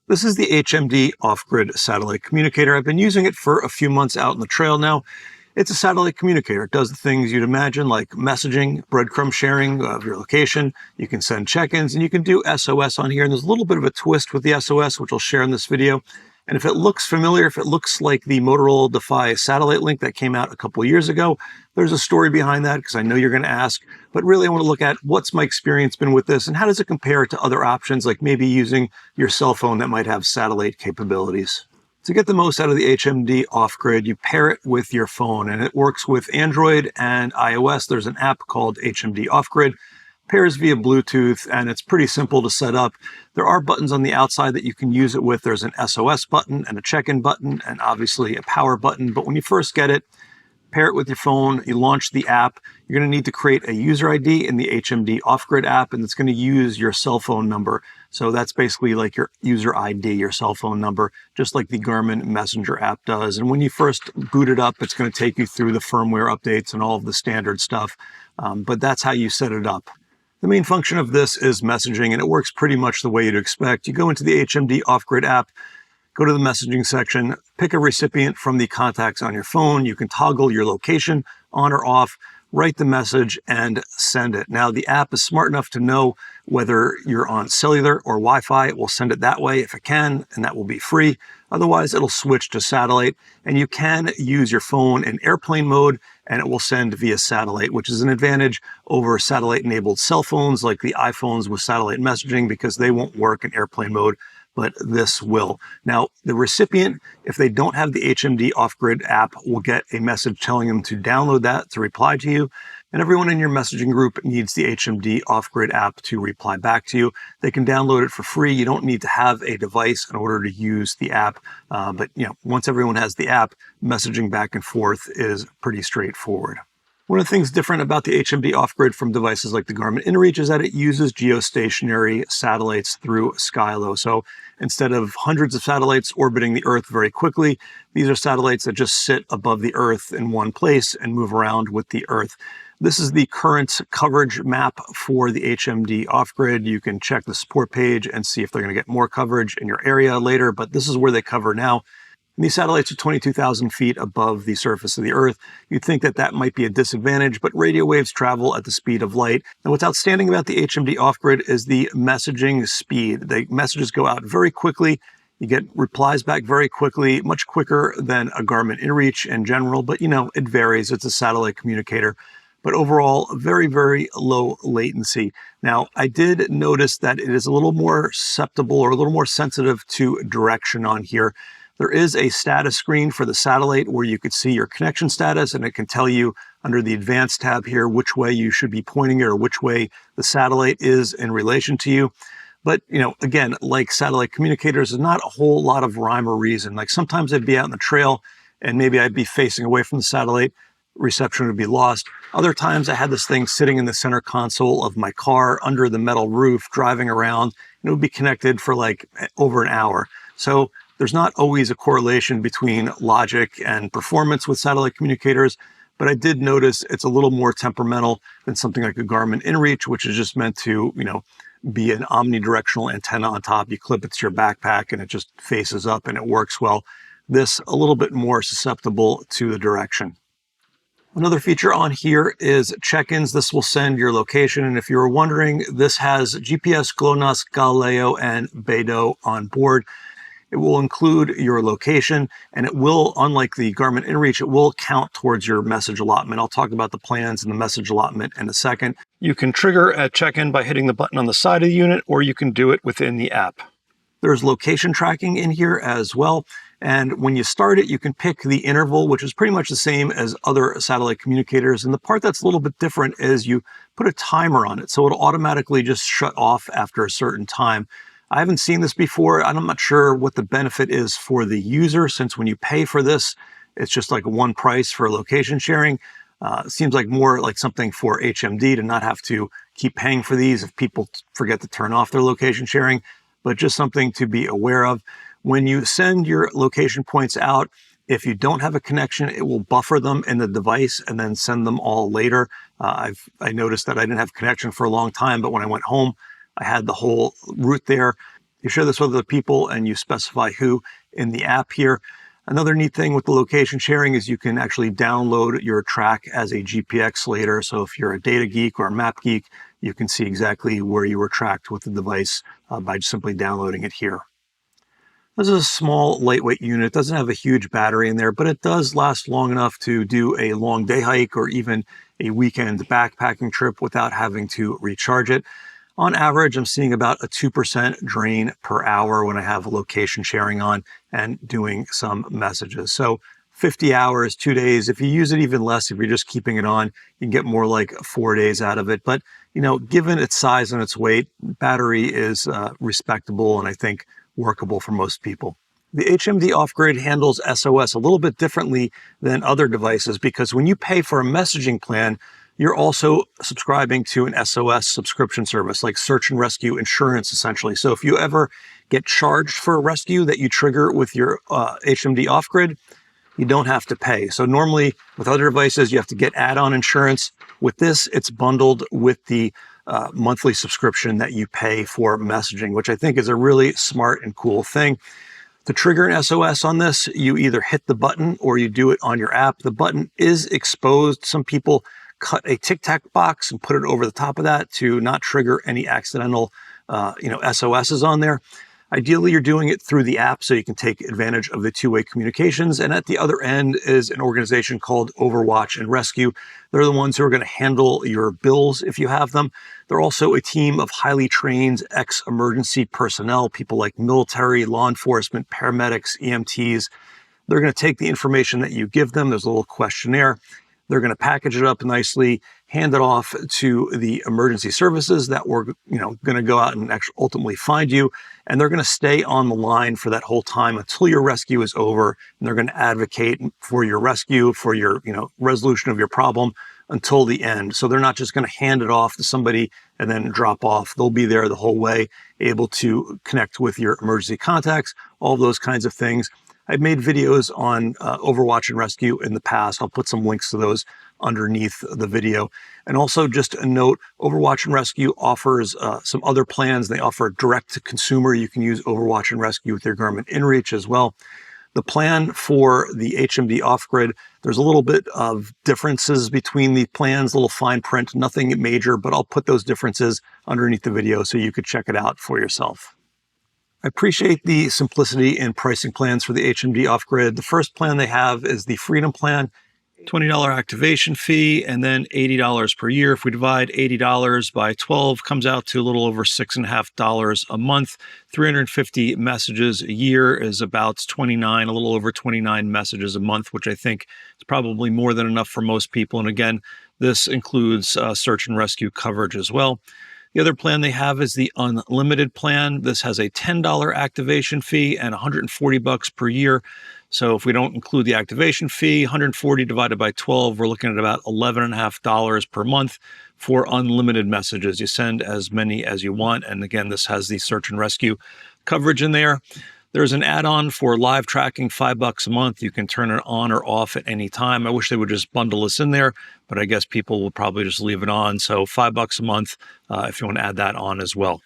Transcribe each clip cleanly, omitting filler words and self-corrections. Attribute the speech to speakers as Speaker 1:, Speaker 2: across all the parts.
Speaker 1: This is the HMD OffGrid satellite communicator. I've been using it for a few months out in the trail now. It's a satellite communicator. It does the things you'd imagine, like messaging, breadcrumb sharing of your location. You can send check-ins, and you can do SOS on here. And there's a little bit of a twist with the SOS, which I'll share in this video. And if it looks familiar, if it looks like the Motorola Defy satellite link that came out a couple of years ago, there's a story behind that, because I know you're going to ask. But really, I want to look at what's my experience been with this, and how does it compare to other options, like maybe using your cell phone that might have satellite capabilities. To get the most out of the HMD OffGrid, you pair it with your phone, and it works with Android and iOS. There's an app called HMD OffGrid. Pairs via Bluetooth, and it's pretty simple to set up. There are buttons on the outside that you can use it with. There's an SOS button and a check-in button, and obviously a power button. But when you first get it, pair it with your phone, you launch the app. You're going to need to create a user ID in the HMD OffGrid app, and it's going to use your cell phone number. So that's basically like your user ID, your cell phone number, just like the Garmin Messenger app does. And when you first boot it up, it's going to take you through the firmware updates and all of the standard stuff. But that's how you set it up. The main function of this is messaging, and it works pretty much the way you'd expect. You go into the HMD OffGrid app, go to the messaging section, pick a recipient from the contacts on your phone. You can toggle your location on or off, write the message, and send it. Now, the app is smart enough to know whether you're on cellular or Wi-Fi. It will send it that way if it can, and that will be free. Otherwise, it'll switch to satellite, and you can use your phone in airplane mode, and it will send via satellite, which is an advantage over satellite-enabled cell phones like the iPhones with satellite messaging, because they won't work in airplane mode, but this will. Now, the recipient, if they don't have the HMD OffGrid app, will get a message telling them to download that to reply to you. And everyone in your messaging group needs the HMD OffGrid app to reply back to you. They can download it for free. You don't need to have a device in order to use the app. But once everyone has the app, messaging back and forth is pretty straightforward. One of the things different about the HMD OffGrid from devices like the Garmin inReach is that it uses geostationary satellites through Skylo. So instead of hundreds of satellites orbiting the Earth very quickly, these are satellites that just sit above the Earth in one place and move around with the Earth. This is the current coverage map for the HMD OffGrid. You can check the support page and see if they're going to get more coverage in your area later, but this is where they cover now. And these satellites are 22,000 feet above the surface of the Earth. You'd think that that might be a disadvantage, but radio waves travel at the speed of light. And what's outstanding about the HMD OffGrid is the messaging speed. The messages go out very quickly. You get replies back very quickly, much quicker than a Garmin inReach in general, but it varies. It's a satellite communicator. But overall, very, very low latency. Now, I did notice that it is a little more susceptible or a little more sensitive to direction on here. There is a status screen for the satellite where you could see your connection status, and it can tell you under the advanced tab here which way you should be pointing it or which way the satellite is in relation to you. But, again, like satellite communicators, there's not a whole lot of rhyme or reason. Like sometimes I'd be out in the trail and maybe I'd be facing away from the satellite, reception would be lost. Other times I had this thing sitting in the center console of my car under the metal roof, driving around, and it would be connected for like over an hour. So there's not always a correlation between logic and performance with satellite communicators, but I did notice it's a little more temperamental than something like a Garmin inReach, which is just meant to, be an omnidirectional antenna on top. You clip it to your backpack and it just faces up and it works well. This a little bit more susceptible to the direction. Another feature on here is check-ins. This will send your location. And if you were wondering, this has GPS, GLONASS, Galileo, and Beidou on board. It will include your location, and it will, unlike the Garmin inReach, it will count towards your message allotment. I'll talk about the plans and the message allotment in a second. You can trigger a check-in by hitting the button on the side of the unit, or you can do it within the app. There's location tracking in here as well. And when you start it, you can pick the interval, which is pretty much the same as other satellite communicators. And the part that's a little bit different is you put a timer on it, so it'll automatically just shut off after a certain time. I haven't seen this before, and I'm not sure what the benefit is for the user, since when you pay for this, it's just like one price for location sharing. It seems like more like something for HMD to not have to keep paying for these if people forget to turn off their location sharing, but just something to be aware of. When you send your location points out, if you don't have a connection, it will buffer them in the device and then send them all later. I noticed that I didn't have connection for a long time, but when I went home, I had the whole route there. You share this with other people and you specify who in the app here. Another neat thing with the location sharing is you can actually download your track as a GPX later. So if you're a data geek or a map geek, you can see exactly where you were tracked with the device by simply downloading it here. This is a small, lightweight unit. It doesn't have a huge battery in there, but it does last long enough to do a long day hike or even a weekend backpacking trip without having to recharge it. On average, I'm seeing about a 2% drain per hour when I have location sharing on and doing some messages. So 50 hours, 2 days. If you use it even less, if you're just keeping it on, you can get more like 4 days out of it. But, given its size and its weight, battery is respectable and I think workable for most people. The HMD OffGrid handles SOS a little bit differently than other devices because when you pay for a messaging plan, you're also subscribing to an SOS subscription service like search and rescue insurance, essentially. So if you ever get charged for a rescue that you trigger with your HMD OffGrid, you don't have to pay. So normally with other devices, you have to get add-on insurance. With this, it's bundled with the monthly subscription that you pay for messaging, which I think is a really smart and cool thing. To trigger an SOS on this, you either hit the button or you do it on your app. The button is exposed. Some people cut a Tic Tac box and put it over the top of that to not trigger any accidental SOSs on there. Ideally, you're doing it through the app so you can take advantage of the two-way communications. And at the other end is an organization called Overwatch Rescue. They're the ones who are going to handle your bills if you have them. They're also a team of highly trained ex-emergency personnel, people like military, law enforcement, paramedics, EMTs. They're going to take the information that you give them. There's a little questionnaire. They're going to package it up nicely, hand it off to the emergency services that were, going to go out and actually ultimately find you. And they're going to stay on the line for that whole time until your rescue is over. And they're going to advocate for your rescue, for your, resolution of your problem until the end. So they're not just going to hand it off to somebody and then drop off. They'll be there the whole way, able to connect with your emergency contacts, all those kinds of things. I've made videos on Overwatch Rescue in the past. I'll put some links to those underneath the video. And also just a note, Overwatch Rescue offers some other plans. They offer direct to consumer. You can use Overwatch Rescue with your Garmin inReach as well. The plan for the HMD OffGrid, there's a little bit of differences between the plans, a little fine print, nothing major, but I'll put those differences underneath the video so you could check it out for yourself. I appreciate the simplicity in pricing plans for the HMD OffGrid. The first plan they have is the Freedom Plan, $20 activation fee, and then $80 per year. If we divide $80 by 12, comes out to a little over $6.50 a month. 350 messages a year is about a little over 29 messages a month, which I think is probably more than enough for most people. And again, this includes search and rescue coverage as well. The other plan they have is the unlimited plan. This has a $10 activation fee and $140 per year. So if we don't include the activation fee, 140 divided by 12, we're looking at about $11.50 per month for unlimited messages. You send as many as you want. And again, this has the search and rescue coverage in there. There's an add-on for live tracking, $5 a month. You can turn it on or off at any time. I wish they would just bundle this in there, but I guess people will probably just leave it on. So $5 a month if you want to add that on as well.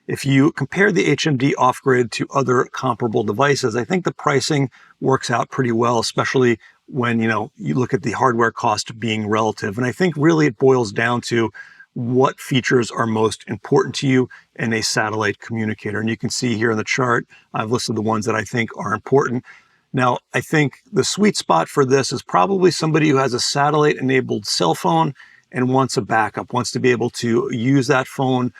Speaker 1: If you compare the HMD OffGrid to other comparable devices, I think the pricing works out pretty well, especially when you look at the hardware cost being relative. And I think really it boils down to what features are most important to you in a satellite communicator. And you can see here in the chart, I've listed the ones that I think are important. Now, I think the sweet spot for this is probably somebody who has a satellite-enabled cell phone and wants a backup, wants to be able to use that phone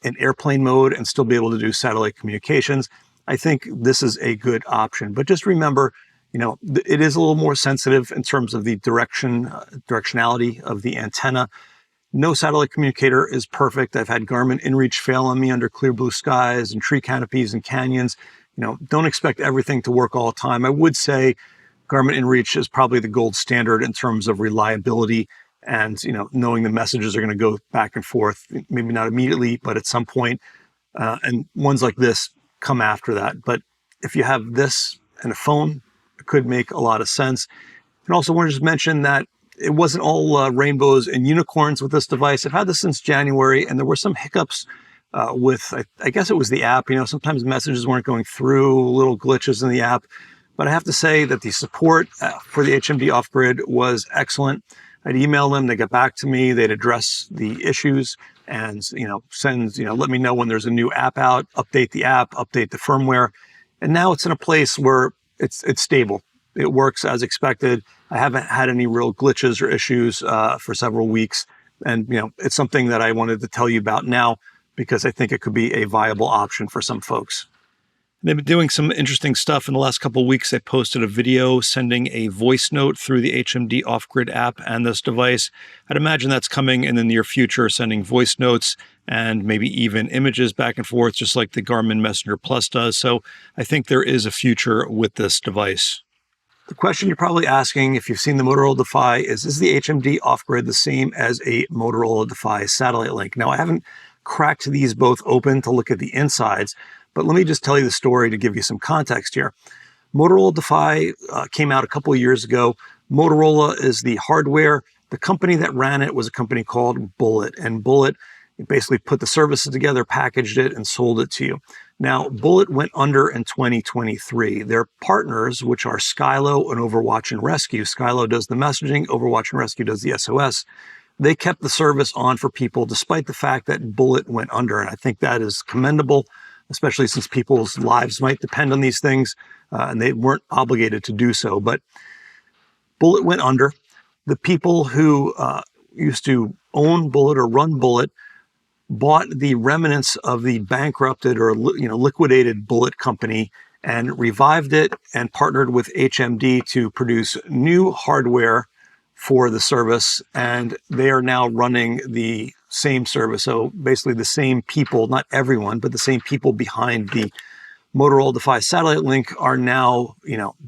Speaker 1: in airplane mode and still be able to do satellite communications. I think this is a good option. But just remember, it is a little more sensitive in terms of the directionality of the antenna. No satellite communicator is perfect. I've had Garmin inReach fail on me under clear blue skies and tree canopies and canyons. Don't expect everything to work all the time. I would say Garmin inReach is probably the gold standard in terms of reliability and, knowing the messages are going to go back and forth, maybe not immediately, but at some point. And ones like this come after that. But if you have this and a phone, it could make a lot of sense. And also want to just mention that it wasn't all rainbows and unicorns with this device. I've had this since January, and there were some hiccups I guess it was the app. Sometimes messages weren't going through, little glitches in the app. But I have to say that the support for the HMD OffGrid was excellent. I'd email them, they get back to me, they'd address the issues and, let me know when there's a new app out, update the app, update the firmware. And now it's in a place where it's stable. It works as expected. I haven't had any real glitches or issues for several weeks. And, it's something that I wanted to tell you about now because I think it could be a viable option for some folks. They've been doing some interesting stuff in the last couple of weeks. They posted a video sending a voice note through the HMD OffGrid app and this device. I'd imagine that's coming in the near future, sending voice notes and maybe even images back and forth, just like the Garmin Messenger Plus does. So I think there is a future with this device. The question you're probably asking, if you've seen the Motorola Defy, is the HMD OffGrid the same as a Motorola Defy satellite link? Now, I haven't cracked these both open to look at the insides, but let me just tell you the story to give you some context here. Motorola Defy came out a couple of years ago. Motorola is the hardware. The company that ran it was a company called Bullet. And Bullet basically put the services together, packaged it, and sold it to you. Now, Bullet went under in 2023. Their partners, which are Skylo and Overwatch and Rescue. Skylo does the messaging, Overwatch and Rescue does the SOS. They kept the service on for people despite the fact that Bullet went under. And I think that is commendable, especially since people's lives might depend on these things, and they weren't obligated to do so. But Bullet went under. The people who used to own Bullet or run Bullet bought the remnants of the bankrupted or liquidated Bullet company and revived it and partnered with HMD to produce new hardware for the service, and they are now running the same service. So basically the same people, not everyone, but the same people behind the Motorola Defy satellite link are now,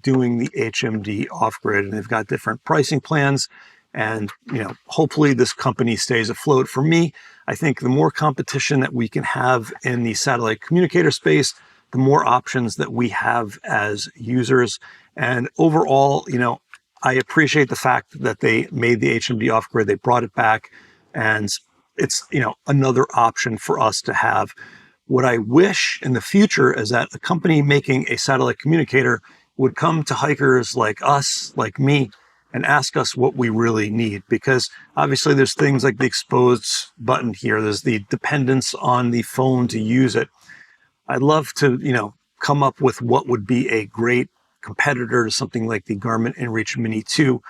Speaker 1: doing the HMD OffGrid, and they've got different pricing plans. And, hopefully this company stays afloat. For me, I think the more competition that we can have in the satellite communicator space, the more options that we have as users. And overall, I appreciate the fact that they made the HMD OffGrid, they brought it back, and it's, another option for us to have. What I wish in the future is that a company making a satellite communicator would come to hikers like us, like me, and ask us what we really need. Because obviously there's things like the exposed button here. There's the dependence on the phone to use it. I'd love to, come up with what would be a great competitor to something like the Garmin inReach Mini 2,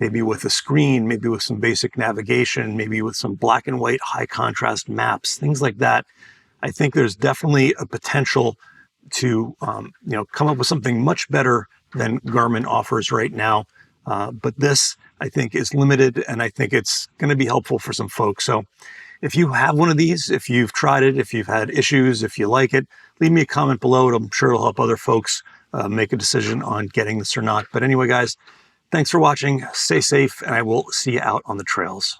Speaker 1: maybe with a screen, maybe with some basic navigation, maybe with some black and white high contrast maps, things like that. I think there's definitely a potential to, come up with something much better than Garmin offers right now. But this, I think, is limited, and I think it's going to be helpful for some folks. So if you have one of these, if you've tried it, if you've had issues, if you like it, leave me a comment below. I'm sure it'll help other folks make a decision on getting this or not. But anyway, guys, thanks for watching. Stay safe, and I will see you out on the trails.